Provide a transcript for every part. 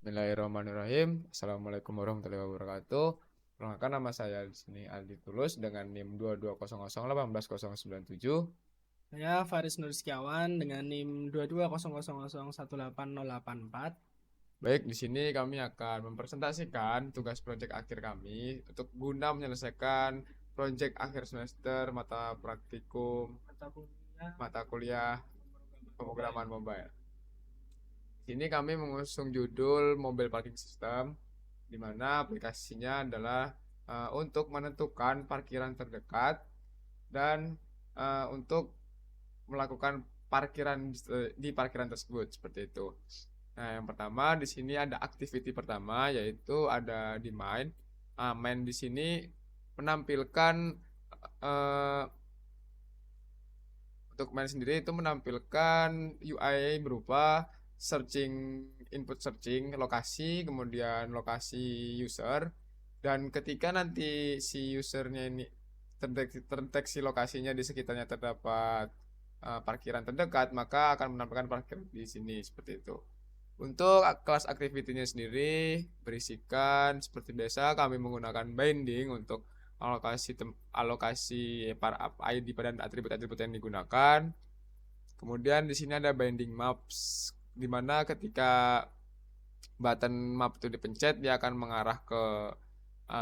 Bismillahirrahmanirrahim. Assalamualaikum warahmatullahi wabarakatuh. Perkenalkan, nama saya di sini Aldi Tulus dengan NIM 2200180997. Saya Faris Nur Setiawan dengan NIM 2200018084. Baik, di sini kami akan mempresentasikan tugas proyek akhir kami untuk guna menyelesaikan proyek akhir semester mata praktikum Mata kuliah mata kuliah pemrograman mobile. Di sini kami mengusung judul Mobile Parking System, di mana aplikasinya adalah untuk menentukan parkiran terdekat dan untuk melakukan parkiran di parkiran tersebut seperti itu. Nah, yang pertama di sini ada activity pertama, yaitu ada di main. Main di sini menampilkan eh, untuk main sendiri itu menampilkan UI berupa searching, input searching lokasi, kemudian lokasi user, dan ketika nanti si usernya ini terdeteksi lokasinya di sekitarnya terdapat parkiran terdekat, maka akan menampilkan parkir di sini seperti itu. Untuk kelas activity-nya sendiri berisikan seperti biasa, kami menggunakan binding untuk alokasi para ID dan atribut-atribut yang digunakan. Kemudian di sini ada binding maps, di mana ketika button map itu dipencet, dia akan mengarah ke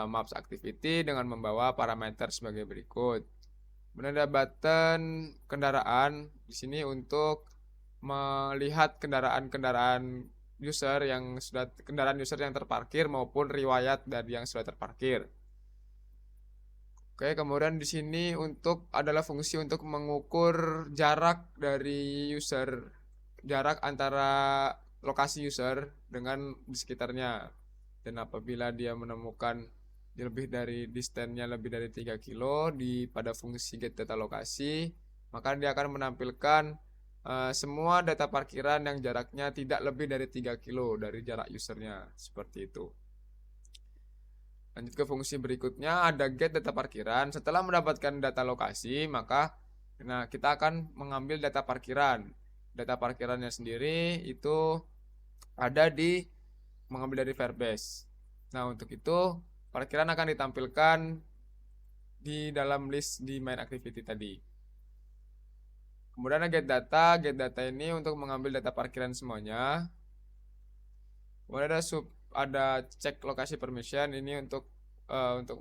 maps activity dengan membawa parameter sebagai berikut. Kemudian ada button kendaraan di sini untuk melihat kendaraan-kendaraan user yang terparkir maupun riwayat dari yang sudah terparkir. Oke, kemudian di sini untuk adalah fungsi untuk mengukur jarak dari user, jarak antara lokasi user dengan di sekitarnya. Dan apabila dia menemukan distance-nya lebih dari 3 kilo pada fungsi get data lokasi, maka dia akan menampilkan semua data parkiran yang jaraknya tidak lebih dari 3 kilo dari jarak usernya, seperti itu. Lanjut ke fungsi berikutnya, ada get data parkiran. Setelah mendapatkan data lokasi, maka kita akan mengambil data parkiran. Data parkirannya sendiri itu ada mengambil dari Firebase. Nah, untuk itu parkiran akan ditampilkan di dalam list di main activity tadi. Kemudian ada get data. Get data ini untuk mengambil data parkiran semuanya. Kemudian ada cek lokasi permission, ini untuk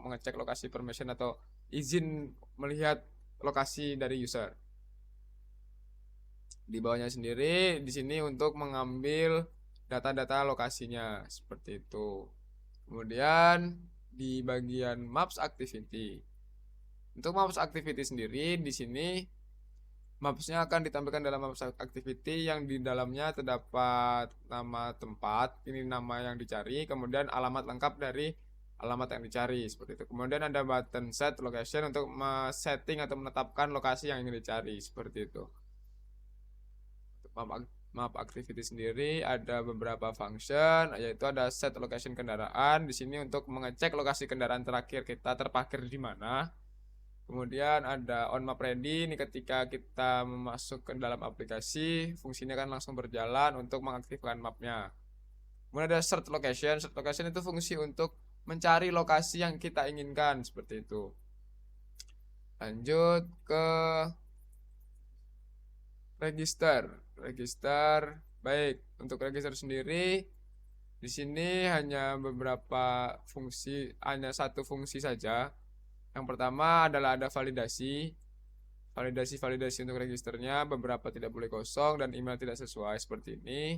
mengecek lokasi permission atau izin melihat lokasi dari user. Di bawahnya sendiri di sini untuk mengambil data-data lokasinya seperti itu. Kemudian di bagian maps activity. Untuk maps activity sendiri di sini mapsnya akan ditampilkan dalam maps activity yang di dalamnya terdapat nama tempat, ini nama yang dicari, kemudian alamat lengkap dari alamat yang dicari seperti itu. Kemudian ada button set location untuk setting atau menetapkan lokasi yang ingin dicari seperti itu. Untuk map activity sendiri ada beberapa function, yaitu ada set location kendaraan di sini untuk mengecek lokasi kendaraan terakhir kita terparkir di mana. Kemudian ada on map ready, ini ketika kita masuk ke dalam aplikasi, fungsinya kan langsung berjalan untuk mengaktifkan mapnya. Kemudian ada search location. Search location itu fungsi untuk mencari lokasi yang kita inginkan, seperti itu. Lanjut ke register. Register, baik. Untuk register sendiri, di sini hanya satu fungsi saja. Yang pertama adalah ada validasi. Validasi untuk registernya, beberapa tidak boleh kosong dan email tidak sesuai seperti ini.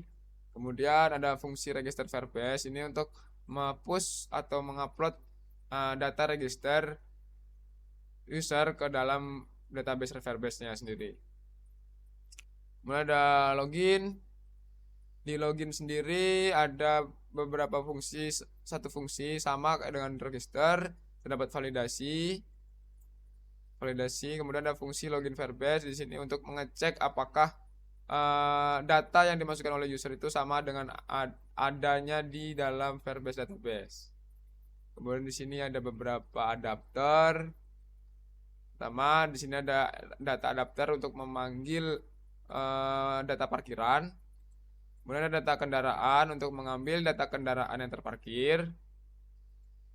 Kemudian ada fungsi register Firebase, ini untuk push atau mengupload data register user ke dalam database Firebase-nya sendiri. Kemudian ada login. Di login sendiri ada beberapa fungsi, satu fungsi sama dengan register, terdapat validasi. Kemudian ada fungsi login Firebase di sini untuk mengecek apakah data yang dimasukkan oleh user itu sama dengan adanya di dalam Firebase database. Kemudian di sini ada beberapa adapter. Pertama, di sini ada data adapter untuk memanggil data parkiran. Kemudian ada data kendaraan untuk mengambil data kendaraan yang terparkir.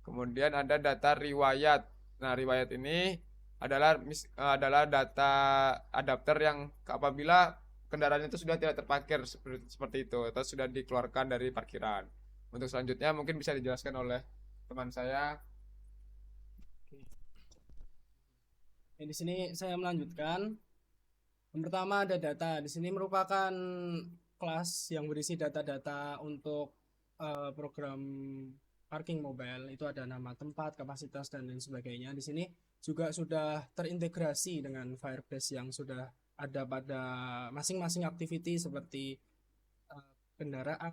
Kemudian ada data riwayat. Nah, riwayat ini adalah data adapter yang apabila kendaraan itu sudah tidak terparkir seperti itu atau sudah dikeluarkan dari parkiran. Untuk selanjutnya mungkin bisa dijelaskan oleh teman saya. Oke. Di sini saya melanjutkan. Yang pertama ada data. Di sini merupakan kelas yang berisi data-data untuk program parking mobile. Itu ada nama tempat, kapasitas, dan lain sebagainya. Di sini juga sudah terintegrasi dengan Firebase yang sudah ada pada masing-masing activity seperti kendaraan,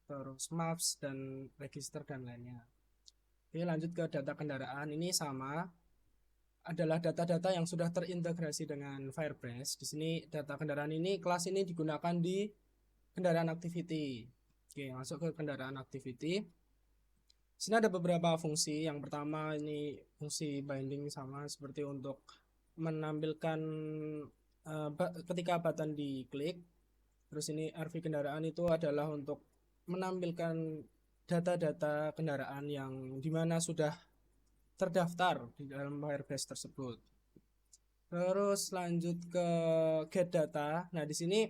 terus maps, dan register, dan lainnya. Oke, lanjut ke data kendaraan. Ini sama, adalah data-data yang sudah terintegrasi dengan Firebase. Di sini data kendaraan ini, kelas ini digunakan di kendaraan activity. Oke, masuk ke kendaraan activity. Di sini ada beberapa fungsi. Yang pertama ini fungsi binding, sama seperti untuk menampilkan ketika button diklik. Terus ini RV kendaraan itu adalah untuk menampilkan data-data kendaraan yang dimana sudah terdaftar di dalam Firebase tersebut. Terus lanjut ke get data. Nah, di sini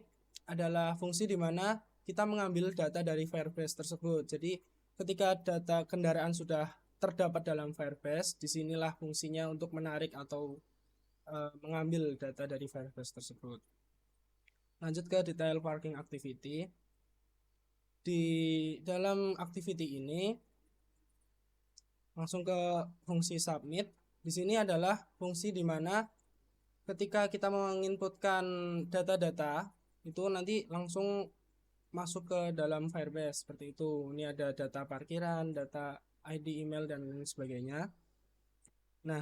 adalah fungsi di mana kita mengambil data dari Firebase tersebut. Jadi, ketika data kendaraan sudah terdapat dalam Firebase, disinilah fungsinya untuk menarik atau mengambil data dari Firebase tersebut. Lanjut ke detail parking activity. Di dalam activity ini langsung ke fungsi submit. Di sini adalah fungsi di mana ketika kita menginputkan data-data itu nanti langsung masuk ke dalam Firebase seperti itu. Ini ada data parkiran, data ID email, dan lain sebagainya. Nah,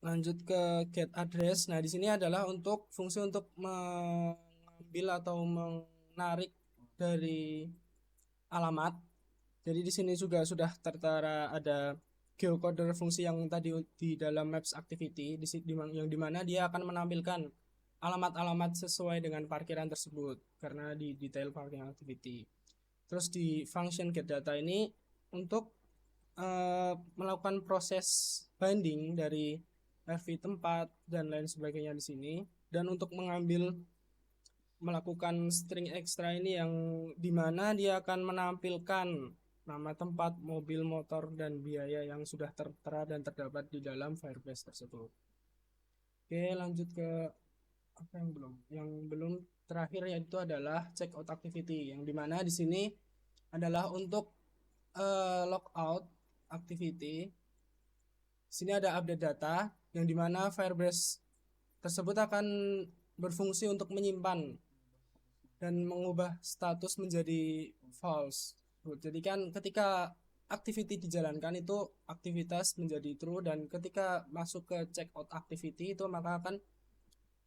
lanjut ke get address. Nah, di sini adalah untuk fungsi untuk mengambil atau menarik dari alamat. Jadi di sini juga sudah tertera ada geocoder fungsi yang tadi di dalam Maps Activity, yang dimana dia akan menampilkan alamat-alamat sesuai dengan parkiran tersebut karena di detail parking activity. Terus di function get data ini untuk melakukan proses binding dari RV tempat dan lain sebagainya di sini, dan untuk melakukan string extra ini yang dimana dia akan menampilkan nama tempat, mobil, motor, dan biaya yang sudah tertera dan terdapat di dalam Firebase tersebut. Oke, lanjut ke apa yang belum? Yang belum terakhir yaitu adalah checkout activity, yang dimana di sini adalah untuk logout activity. Di sini ada update data, yang dimana Firebase tersebut akan berfungsi untuk menyimpan dan mengubah status menjadi false. Jadi kan ketika activity dijalankan itu aktivitas menjadi true, dan ketika masuk ke checkout activity itu maka akan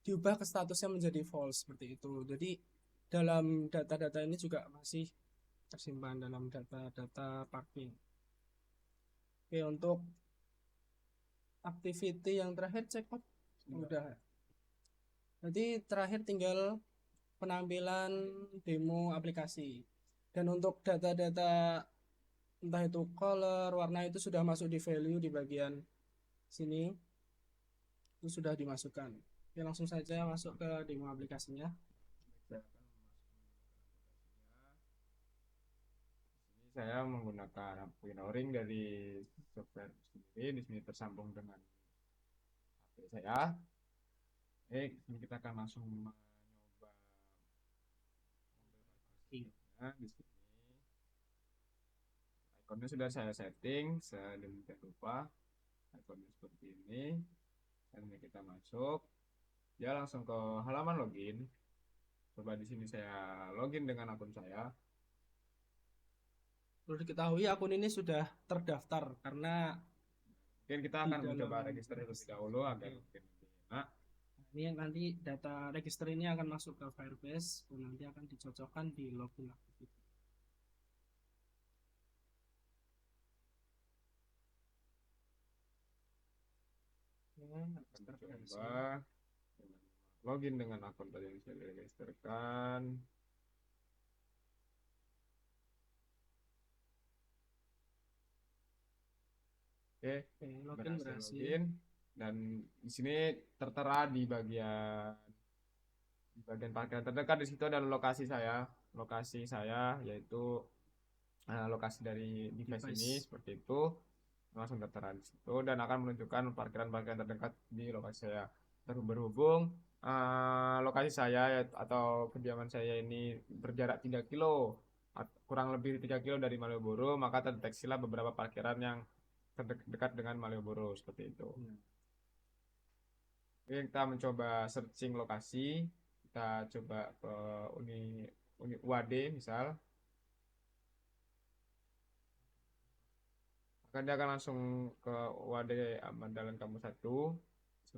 diubah ke statusnya menjadi false seperti itu. Jadi dalam data-data ini juga masih tersimpan dalam data-data parking. Oke, untuk activity yang terakhir checkout udah. Jadi terakhir tinggal penampilan demo aplikasi. Dan untuk data-data entah itu color, warna, itu sudah masuk di value di bagian sini. Itu sudah dimasukkan. Oke, langsung saja masuk ke demo aplikasinya. Saya menggunakan Windows dari software sendiri. Di sini tersambung dengan HP saya. Oke, di sini kita akan langsung mencoba nah, di sini ikonnya sudah saya setting sedemikian rupa. Ikonnya seperti ini. Dan ini kita masuk. Ya, langsung ke halaman login. Coba di sini saya login dengan akun saya. Perlu diketahui akun ini sudah terdaftar karena Mungkin kita akan mencoba register terlebih dahulu agar mungkin lebih enak. ini nanti data register ini akan masuk ke Firebase dan nanti akan dicocokkan di login activity. Coba login dengan akun tadi yang sudah diregisterkan. Oke, Oke, login berhasil. login, dan di sini tertera di bagian parkiran terdekat. Di situ ada lokasi saya yaitu lokasi dari device ini Device. seperti itu, langsung tertera di situ dan akan menunjukkan parkiran-parkiran terdekat di lokasi saya. Berhubung lokasi saya atau kediaman saya ini berjarak 3 kilo, kurang lebih 3 kilo dari Malioboro, maka terdeteksilah beberapa parkiran yang terdekat dengan Malioboro seperti itu. Ya. Oke, kita mencoba searching lokasi. Kita coba ke uni uni UAD misal, maka dia akan langsung ke UAD Ahmad Dahlan kampus 1.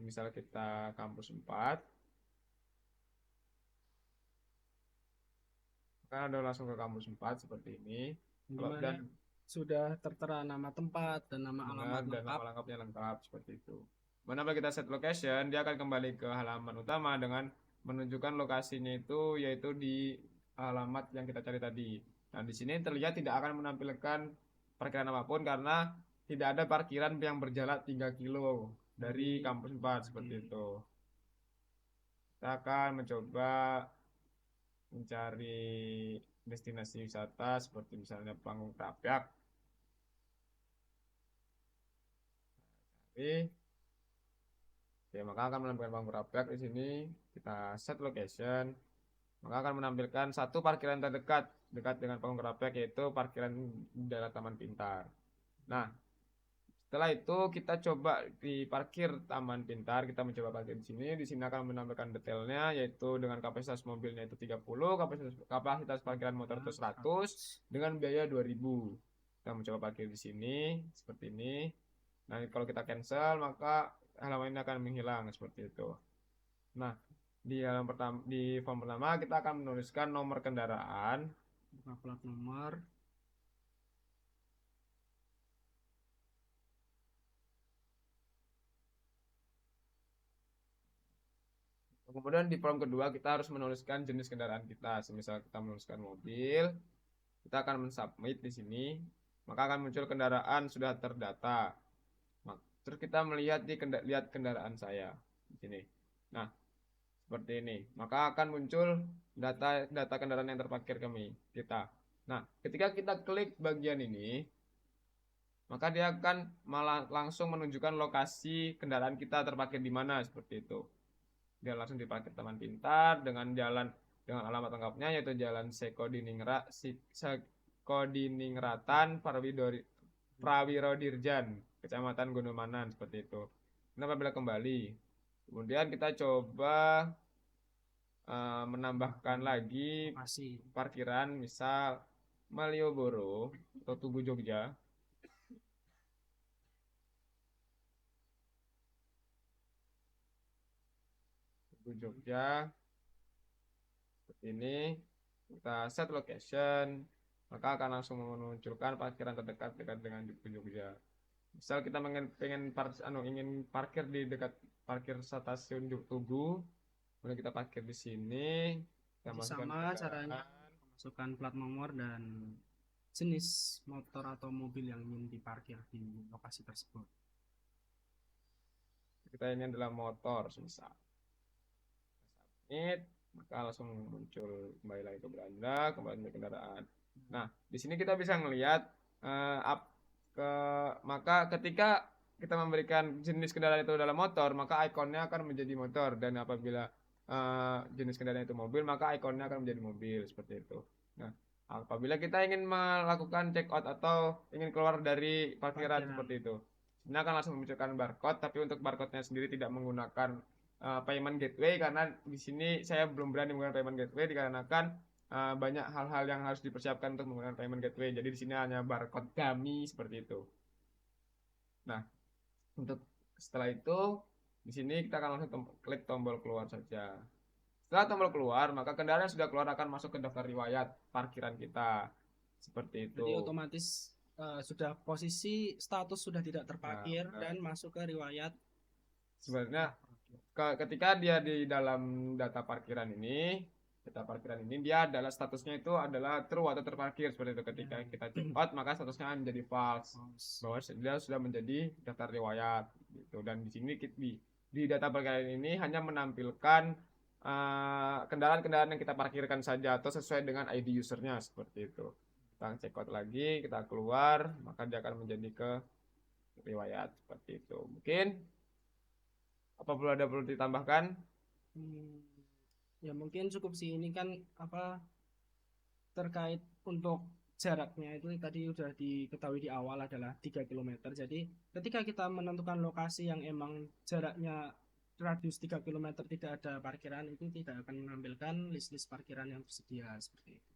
Misal kita kampus 4, maka ada langsung ke kampus 4 seperti ini. Di Kalau mana dan sudah tertera nama tempat dan nama benar, alamat dan lengkap. nama lengkapnya lengkap seperti itu. Manapun kita set location, dia akan kembali ke halaman utama dengan menunjukkan lokasinya itu yaitu di alamat yang kita cari tadi. Nah, di sini terlihat tidak akan menampilkan parkiran apapun karena tidak ada parkiran yang berjarak 3 kilo dari kampus 4 seperti Oke. itu. Kita akan mencoba mencari destinasi wisata seperti misalnya Panggung Krapyak. Oke, oke, maka akan menampilkan Panggung Krapyak di sini. Kita set location, maka akan menampilkan satu parkiran terdekat dekat dengan Panggung Krapyak yaitu parkiran di daerah Taman Pintar. Nah, setelah itu kita coba di parkir Taman Pintar, kita mencoba parkir di sini. Di sini akan menampilkan detailnya yaitu dengan kapasitas mobilnya itu 30, kapasitas parkiran motor itu 100 dengan biaya 2.000. Kita mencoba parkir di sini seperti ini. Nah, kalau kita cancel maka halaman ini akan menghilang seperti itu. Nah, di form pertama kita akan menuliskan nomor kendaraan. Buka plat nomor. Kemudian di form kedua kita harus menuliskan jenis kendaraan kita. Semisal kita menuliskan mobil, kita akan mensubmit di sini, maka akan muncul kendaraan sudah terdata. Terus kita lihat kendaraan saya di sini. Nah, seperti ini. Maka akan muncul data kendaraan yang terparkir kita. Nah, ketika kita klik bagian ini, maka dia akan malah langsung menunjukkan lokasi kendaraan kita terparkir di mana seperti itu. Dia langsung diparkir Taman Pintar dengan alamat lengkapnya yaitu Jalan Sekodiningrat Prawirodirjan, Kecamatan Gondomanan seperti itu. Nah, apabila kembali, kemudian kita coba menambahkan lagi Lokasi. parkiran misal Malioboro atau Tugu Jogja. Tugu Jogja seperti ini. Kita set location, maka akan langsung memunculkan parkiran terdekat dekat dengan Tugu Jogja. Misal kita ingin parkir di dekat parkir stasiun Tugu, kemudian kita parkir di sini, kita Masih masukkan sama caranya, kendaraan. masukkan plat nomor dan jenis motor atau mobil yang ingin diparkir di lokasi tersebut. Kita ini adalah motor, misal. Submit, maka langsung muncul kembali lagi ke beranda, kembali ke kendaraan. Nah, di sini kita bisa melihat eh, up ke maka ketika kita memberikan jenis kendaraan itu adalah motor, maka ikonnya akan menjadi motor, dan apabila jenis kendaraan itu mobil, maka ikonnya akan menjadi mobil seperti itu. Nah, apabila kita ingin melakukan check out atau ingin keluar dari parkiran Parkiran. seperti itu, ini akan langsung memunculkan barcode, tapi untuk barcode-nya sendiri tidak menggunakan payment gateway karena di sini saya belum berani menggunakan payment gateway dikarenakan banyak hal-hal yang harus dipersiapkan untuk menggunakan payment gateway. Jadi di sini hanya barcode dummy seperti itu. Nah, untuk setelah itu di sini kita akan langsung klik tombol keluar saja. Setelah tombol keluar, maka kendaraan yang sudah keluar akan masuk ke daftar riwayat parkiran kita. Seperti Jadi itu. otomatis sudah posisi status sudah tidak Nah, terparkir benar. dan masuk ke riwayat. Sebenarnya ketika dia di dalam data parkiran ini, data parkiran ini dia adalah statusnya itu adalah true atau terparkir seperti itu. Ketika kita cepat maka statusnya menjadi false, bahwa dia sudah menjadi daftar riwayat gitu. Dan di sini di data parkiran ini hanya menampilkan kendaraan-kendaraan yang kita parkirkan saja atau sesuai dengan ID usernya seperti itu. Kita check out lagi, kita keluar, maka dia akan menjadi ke riwayat seperti itu. Mungkin apa perlu ditambahkan? Hmm, ya mungkin cukup sih, ini kan apa terkait untuk jaraknya itu tadi sudah diketahui di awal adalah 3 kilometer. Jadi ketika kita menentukan lokasi yang emang jaraknya radius 3 kilometer tidak ada parkiran, itu tidak akan menampilkan list-list parkiran yang tersedia seperti itu.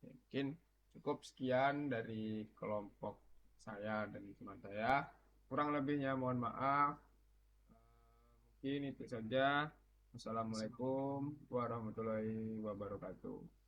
Mungkin cukup sekian dari kelompok saya dan teman saya. Kurang lebihnya mohon maaf. Mungkin itu saja. Wassalamualaikum warahmatullahi wabarakatuh.